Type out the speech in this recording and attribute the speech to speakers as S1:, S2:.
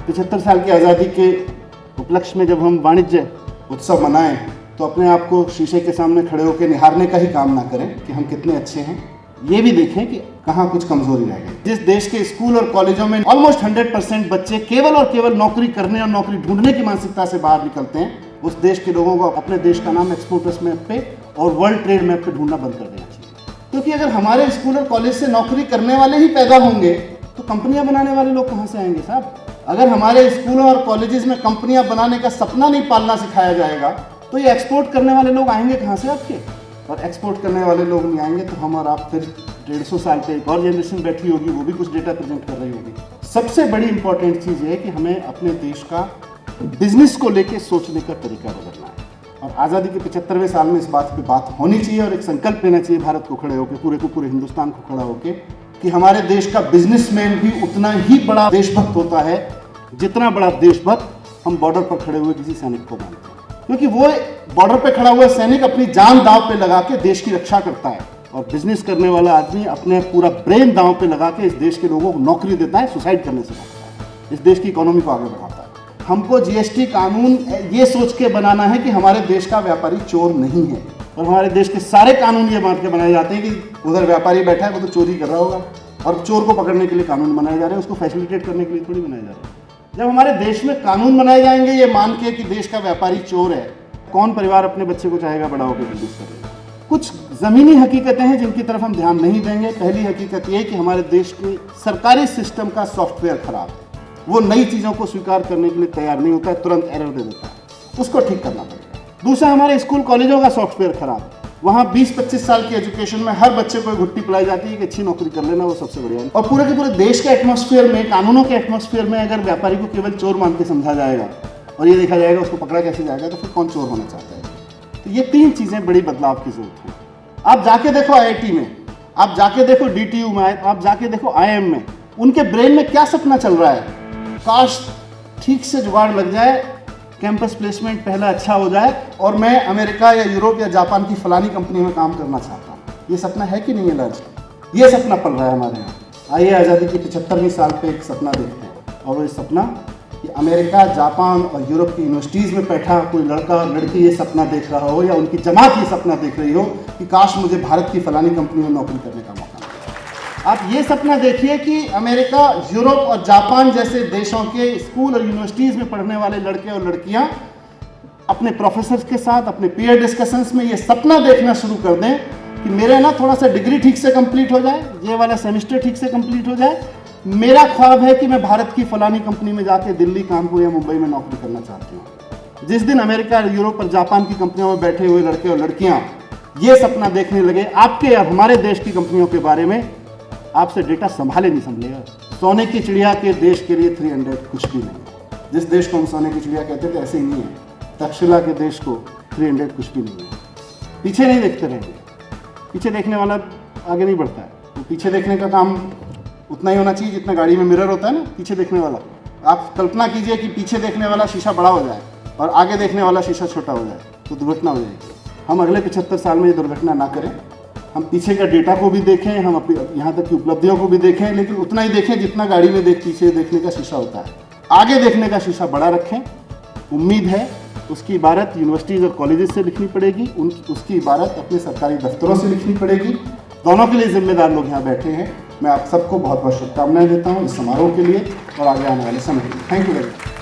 S1: 75 साल की आज़ादी के उपलक्ष्य में जब हम वाणिज्य उत्सव मनाएं तो अपने आप को शीशे के सामने खड़े होकर निहारने का ही काम ना करें कि हम कितने अच्छे हैं, ये भी देखें कि कहाँ कुछ कमजोरी रह गई। जिस देश के स्कूल और कॉलेजों में ऑलमोस्ट 100% बच्चे केवल और केवल नौकरी करने और नौकरी ढूंढने की मानसिकता से बाहर निकलते हैं, उस देश के लोगों को अपने देश का नाम एक्सपोर्टर्स मैप पे और वर्ल्ड ट्रेड मैप पे ढूंढना बंद कर देना चाहिए। क्योंकि अगर हमारे स्कूल और कॉलेज से नौकरी करने वाले ही पैदा होंगे तो कंपनियां बनाने वाले लोग कहाँ से आएंगे साहब? अगर हमारे स्कूलों और कॉलेजेस में कंपनियां बनाने का सपना नहीं पालना सिखाया जाएगा तो ये एक्सपोर्ट करने वाले लोग आएंगे कहाँ से आपके? और एक्सपोर्ट करने वाले लोग नहीं आएंगे तो हम और आप फिर 150 साल पे एक और जनरेशन बैठी होगी, वो भी कुछ डेटा प्रेजेंट कर रही होगी। सबसे बड़ी इंपॉर्टेंट चीज़ है कि हमें अपने देश का बिजनेस को लेके सोचने का तरीका बदलना है। और आज़ादी के 75वें साल में इस बात पे बात होनी चाहिए और एक संकल्प लेना चाहिए भारत को खड़े होकर, पूरे हिंदुस्तान को खड़ा होकर, कि हमारे देश का बिजनेसमैन भी उतना ही बड़ा देशभक्त होता है जितना बड़ा देशभक्त हम बॉर्डर पर खड़े हुए किसी सैनिक को मानते हैं। क्योंकि वो बॉर्डर पर खड़ा हुआ सैनिक अपनी जान दांव पे लगा के देश की रक्षा करता है और बिजनेस करने वाला आदमी अपने पूरा ब्रेन दांव पे लगा के इस देश के लोगों को नौकरी देता है, सुसाइड करने से रोकता है, इस देश की इकोनॉमी को आगे बढ़ाता है। हमको जीएसटी कानून ये सोच के बनाना है कि हमारे देश का व्यापारी चोर नहीं है, और हमारे देश के सारे कानून ये बांट के बनाए जाते हैं कि उधर व्यापारी बैठा है वो तो चोरी कर रहा होगा, और चोर को पकड़ने के लिए कानून बनाए जा रहे हैं, उसको फैसिलिटेट करने के लिए थोड़ी बनाए जा रहे हैं। जब हमारे देश में कानून बनाए जाएंगे ये मान के कि देश का व्यापारी चोर है, कौन परिवार अपने बच्चे को चाहेगा बड़ा होकर बिजनेस करेगा? कुछ ज़मीनी हकीकतें हैं जिनकी तरफ हम ध्यान नहीं देंगे। पहली हकीकत ये कि हमारे देश के सरकारी सिस्टम का सॉफ्टवेयर खराब है, वो नई चीज़ों को स्वीकार करने के लिए तैयार नहीं होता है, तुरंत एरर दे देता है, उसको ठीक करना पड़ेगा। दूसरा, हमारे स्कूल कॉलेजों का सॉफ्टवेयर खराब है, वहाँ 20-25 साल की एजुकेशन में हर बच्चे को घुट्टी पिलाई जाती है कि अच्छी नौकरी कर लेना, वो सबसे बढ़िया है। और पूरे के पूरे देश के एटमॉस्फेयर में, कानूनों के एटमॉस्फेयर में अगर व्यापारी को केवल चोर मान के समझा जाएगा और ये देखा जाएगा उसको पकड़ा कैसे जाएगा, तो फिर कौन चोर होना चाहता है? तो ये 3 चीज़ें बड़ी बदलाव की जरूरत है। आप जाके देखो IIT में, आप जाके देखो DTU में, आप जाके देखो IIM में, उनके ब्रेन में क्या सपना चल रहा है? काश ठीक से जुगाड़ लग जाए, कैंपस प्लेसमेंट पहला अच्छा हो जाए और मैं अमेरिका या यूरोप या जापान की फलानी कंपनी में काम करना चाहता हूँ। ये सपना है कि नहीं है लाज? ये सपना पल रहा है हमारे यहाँ। आइए आज़ादी की 75वीं साल पे एक सपना देखते हैं, और वो सपना कि अमेरिका, जापान और यूरोप की यूनिवर्सिटीज़ में बैठा कोई लड़का और लड़की ये सपना देख रहा हो, या उनकी जमात ये सपना देख रही हो कि काश मुझे भारत की फलानी कंपनी में नौकरी करने का मौका मिले। आप ये सपना देखिए कि अमेरिका, यूरोप और जापान जैसे देशों के स्कूल और यूनिवर्सिटीज़ में पढ़ने वाले लड़के और लड़कियाँ अपने प्रोफेसर्स के साथ, अपने पीयर डिस्कशंस में ये सपना देखना शुरू कर दें कि मेरे ना थोड़ा सा डिग्री ठीक से कंप्लीट हो जाए, ये वाला सेमेस्टर ठीक से कंप्लीट हो जाए, मेरा ख्वाब है कि मैं भारत की फलानी कंपनी में जाके दिल्ली, कानपुर या मुंबई में नौकरी करना चाहती हूँ। जिस दिन अमेरिका, यूरोप और जापान की कंपनियों में बैठे हुए लड़के और लड़कियाँ ये सपना देखने लगे आपके या हमारे देश की कंपनियों के बारे में, आपसे डेटा संभाले नहीं संभलेगा। सोने की चिड़िया के देश के लिए 300 कुछ भी नहीं। जिस देश को हम सोने की चिड़िया कहते थे ऐसे ही नहीं है, तक्षशिला के देश को 300 कुछ भी नहीं है। पीछे नहीं देखते रहेंगे, पीछे देखने वाला आगे नहीं बढ़ता है। तो पीछे देखने का काम उतना ही होना चाहिए जितना गाड़ी में मिरर होता है ना, पीछे देखने वाला। आप कल्पना कीजिए कि पीछे देखने वाला शीशा बड़ा हो जाए और आगे देखने वाला शीशा छोटा हो जाए, तो दुर्घटना हो जाएगी। हम अगले 75 साल में ये दुर्घटना ना करें। हम पीछे का डेटा को भी देखें, हम अपनी यहाँ तक की उपलब्धियों को भी देखें, लेकिन उतना ही देखें जितना गाड़ी में पीछे देखने का शीशा होता है। आगे देखने का शीशा बड़ा रखें। उम्मीद है उसकी इबारत यूनिवर्सिटीज़ और कॉलेजेस से लिखनी पड़ेगी, उसकी इबारत अपने सरकारी दफ्तरों से लिखनी पड़ेगी। दोनों के लिए जिम्मेदार लोग यहाँ बैठे हैं। मैं आप सबको बहुत बहुत शुभकामनाएं देता हूँ इस समारोह के लिए और आगे आने वाले समय के लिए। Thank you very much.